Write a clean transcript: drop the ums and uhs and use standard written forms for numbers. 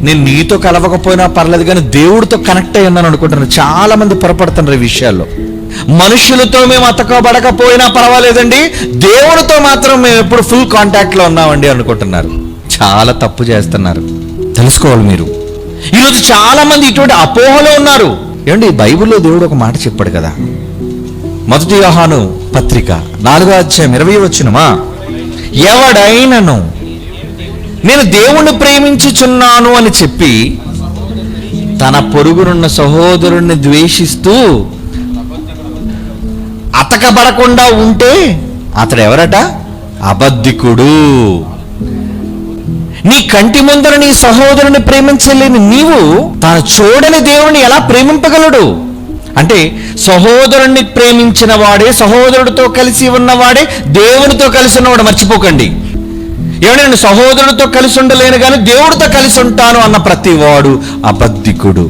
నేను నీతో కలవకపోయినా పర్లేదు కానీ దేవుడితో కనెక్ట్ అయ్యి ఉన్నాను అనుకుంటున్నాను. చాలా మంది పొరపడుతున్నారు ఈ విషయాల్లో. మనుషులతో మేము అతకబడకపోయినా పర్వాలేదండి, దేవుడితో మాత్రం మేము ఎప్పుడు ఫుల్ కాంటాక్ట్లో ఉన్నామండి అనుకుంటున్నారు. చాలా తప్పు చేస్తున్నారు, తెలుసుకోవాలి మీరు. ఈరోజు చాలా మంది ఇటువంటి అపోహలో ఉన్నారు. ఏమండి, బైబిల్లో దేవుడు ఒక మాట చెప్పాడు కదా, 1 యోహాను పత్రిక 4వ అధ్యాయం 20వ వచనమా, ఎవడైనను నేను దేవుణ్ణి ప్రేమించుచున్నాను అని చెప్పి తన పొరుగునున్న సహోదరుణ్ణి ద్వేషిస్తూ అతకబడకుండా ఉంటే అతడు ఎవరట? అబద్ధికుడు. నీ కంటి ముందర నీ సహోదరుని ప్రేమించలేని నీవు తాను చూడని దేవుని ఎలా ప్రేమింపగలడు? అంటే సహోదరుణ్ణి ప్రేమించిన వాడే, సహోదరుడితో కలిసి ఉన్నవాడే దేవునితో కలిసి ఉన్నవాడు. మర్చిపోకండి. ఏమంటే నేను సహోదరుడితో కలిసి ఉండలేను కానీ దేవుడితో కలిసి ఉంటాను అన్న ప్రతి వాడు అబద్ధికుడు.